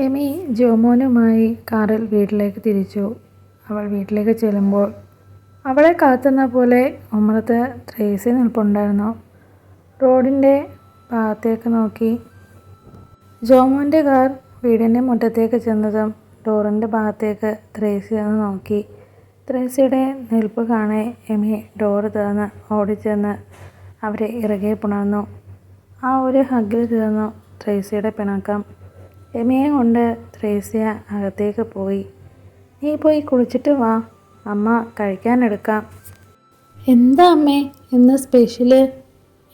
Amy ജോമോനുമായി കാറിൽ വീട്ടിലേക്ക് തിരിച്ചു. അവൾ വീട്ടിലേക്ക് ചെല്ലുമ്പോൾ അവളെ കാത്തുന്ന പോലെ ഉമ്മറത്ത് ത്രേസ്യ നിൽപ്പുണ്ടായിരുന്നു. റോഡിൻ്റെ ഭാഗത്തേക്ക് നോക്കി. ജോമോൻ്റെ കാർ വീടിൻ്റെ മുറ്റത്തേക്ക് ചെന്നതും ഡോറിൻ്റെ ഭാഗത്തേക്ക് ത്രേസ്യ ഒന്ന് നോക്കി. ത്രേസ്യയുടെ നിൽപ്പ് കാണെ എമി ഡോറ് തുറന്ന് ഓടിച്ചെന്ന് അവരെ ഇറകെ പുണർന്നു. ആ ഒരു ഹഗ്ഗിൽ തീർന്നു ത്രേസ്യയുടെ പിണക്കം. എമിയെ കൊണ്ട് ത്രേസ്യ അകത്തേക്ക് പോയി. നീ പോയി കുളിച്ചിട്ട് വാ, അമ്മ കഴിക്കാനെടുക്കാം. എന്താ അമ്മേ ഇന്ന് സ്പെഷ്യല്?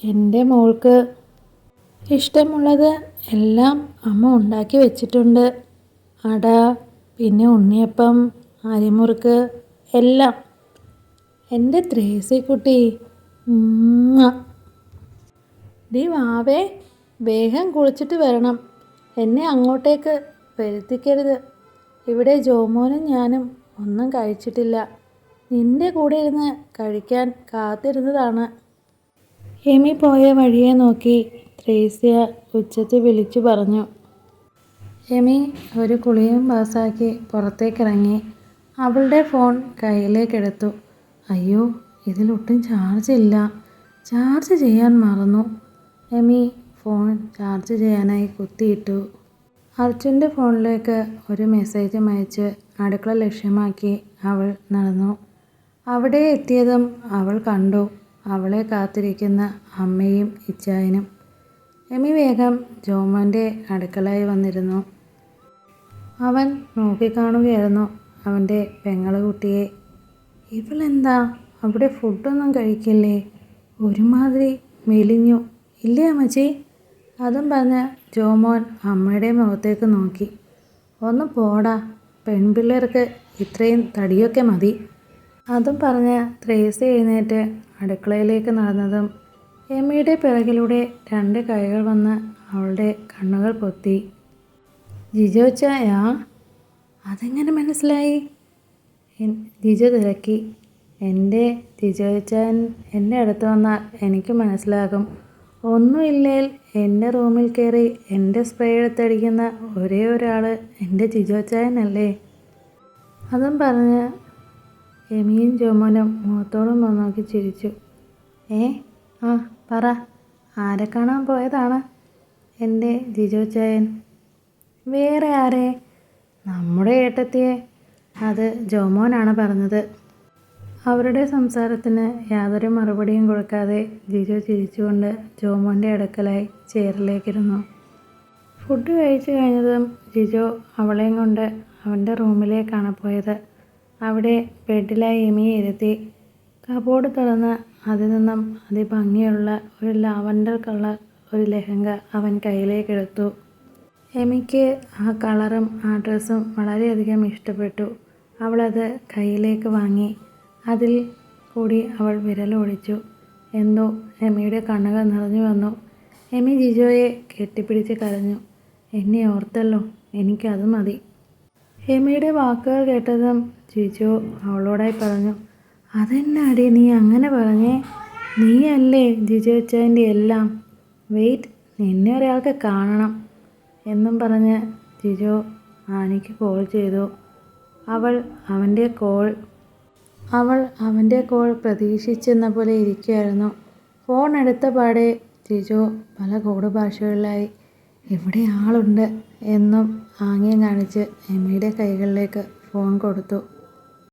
എൻ്റെ മോൾക്ക് ഇഷ്ടമുള്ളത് എല്ലാം അമ്മ ഉണ്ടാക്കി വെച്ചിട്ടുണ്ട്. അട, പിന്നെ ഉണ്ണിയപ്പം, അരിമുറുക്ക് എല്ലാം. എൻ്റെ ത്രേസ്യക്കുട്ടി. ഡി വാവേ, വേഗം കുളിച്ചിട്ട് വരണം. എന്നെ അങ്ങോട്ടേക്ക് വരുത്തിക്കരുത്. ഇവിടെ ജോമോനും ഞാനും ഒന്നും കഴിച്ചിട്ടില്ല. നിൻ്റെ കൂടെ ഇരുന്ന് കഴിക്കാൻ കാത്തിരുന്നതാണ്. എമി പോയ വഴിയെ നോക്കി ത്രേസ്യ ഉച്ചത്തിൽ വിളിച്ചു പറഞ്ഞു. എമി ഒരു കുളിയും പാസാക്കി പുറത്തേക്കിറങ്ങി. അവളുടെ ഫോൺ കയ്യിലേക്കെടുത്തു. അയ്യോ, ഇതിലൊട്ടും ചാർജ് ഇല്ല. ചാർജ് ചെയ്യാൻ മറന്നു. എമി ഫോൺ ചാർജ് ചെയ്യാനായി കുത്തിയിട്ടു. അർജുൻ്റെ ഫോണിലേക്ക് ഒരു മെസ്സേജും അയച്ച് അടുക്കള ലക്ഷ്യമാക്കി അവൾ നടന്നു. അവിടെ എത്തിയതും അവൾ കണ്ടു അവളെ കാത്തിരിക്കുന്ന അമ്മയും ഇച്ചായനും. എമി വേഗം ജോമോൻ്റെ അടുക്കളയിൽ വന്നിരുന്നു. അവൻ നോക്കിക്കാണുകയായിരുന്നു അവൻ്റെ പെങ്ങളുകുട്ടിയെ. ഇവളെന്താ അവിടെ ഫുഡൊന്നും കഴിക്കില്ലേ? ഒരുമാതിരി മെലിഞ്ഞു ഇല്ലേ അമ്മച്ചി? അതും പറഞ്ഞ് ജോമോൻ അമ്മയുടെ മുഖത്തേക്ക് നോക്കി. ഒന്ന് പോടാ, പെൺപിള്ളേർക്ക് ഇത്രയും തടിയൊക്കെ മതി. അതും പറഞ്ഞ് ത്രേസ്യ എഴുന്നേറ്റ് അടുക്കളയിലേക്ക് നടന്നതും എമിയുടെ പിറകിലൂടെ 2 കൈകൾ വന്ന് അവളുടെ കണ്ണുകൾ പൊത്തി. ജിജോച്ചായാ? അതെങ്ങനെ മനസ്സിലായി? ജിജോ തിരക്കി. എൻ്റെ ജിജോച്ചാൻ എൻ്റെ അടുത്ത് വന്നാൽ എനിക്ക് മനസ്സിലാകും. ഒന്നുമില്ലേൽ എൻ്റെ റൂമിൽ കയറി എൻ്റെ സ്പ്രേ എടുത്തടിക്കുന്ന ഒരേ ഒരാൾ എൻ്റെ ജിജോച്ചായനല്ലേ. അതും പറഞ്ഞ് എമിയും ജോമോനും മുഖത്തോടും നോക്കി ചിരിച്ചു. ആ പറ, ആരെ കാണാൻ പോയതാണ് എൻ്റെ ജിജോച്ചായൻ? വേറെ ആരെ? നമ്മുടെ ഏട്ടത്തിയെ. അത് ജോമോനാണ് പറഞ്ഞത്. അവരുടെ സംസാരത്തിന് യാതൊരു മറുപടിയും കൊടുക്കാതെ ജിജോ ചിരിച്ചുകൊണ്ട് ജോമോൻ്റെ അടുക്കലായി ചെയറിലേക്കിരുന്നു. ഫുഡ് കഴിച്ചു കഴിഞ്ഞതും ജിജോ അവളെയും കൊണ്ട് അവൻ്റെ റൂമിലേക്കാണ് പോയത്. അവിടെ ബെഡിലായി എമിയെ ഇരുത്തി. കബോർഡ് തുറന്ന് അതിൽ നിന്നും അതിഭംഗിയുള്ള ഒരു ലാവൻഡർ കളർ ഒരു ലെഹങ്ക അവൻ കയ്യിലേക്കെടുത്തു. എമിക്ക് ആ കളറും ആ ഡ്രസ്സും വളരെയധികം ഇഷ്ടപ്പെട്ടു. അവളത് കയ്യിലേക്ക് വാങ്ങി. അതിൽ കൂടി അവൾ വിരലോടിച്ചു. എന്തോ എമിയുടെ കണ്ണുകൾ നിറഞ്ഞു വന്നു. എമി ജിജോയെ കെട്ടിപ്പിടിച്ച് കരഞ്ഞു. എന്നെ ഓർത്തല്ലോ, എനിക്കത് മതി. എമിയുടെ വാക്കുകൾ കേട്ടതും ജിജോ അവളോടായി പറഞ്ഞു. അതെന്നാടി നീ അങ്ങനെ പറഞ്ഞേ? നീയല്ലേ ജിജോച്ചാൻ്റെ എല്ലാം. വെയിറ്റ്, നിന്നെ ഒരാൾക്ക് കാണണം എന്നും പറഞ്ഞ് ജിജോ ആനിക്ക് കോൾ ചെയ്തു. അവൾ അവൻ്റെ കോൾ പ്രതീക്ഷിച്ചെന്ന പോലെ ഇരിക്കുകയായിരുന്നു. ഫോൺ എടുത്ത പാടെ ജിജോ പല കോഡ് ഭാഷകളിലായി ഇവിടെ ആളുണ്ട് എന്നും ആംഗ്യം കാണിച്ച് എമിയുടെ കൈകളിലേക്ക് ഫോൺ കൊടുത്തു.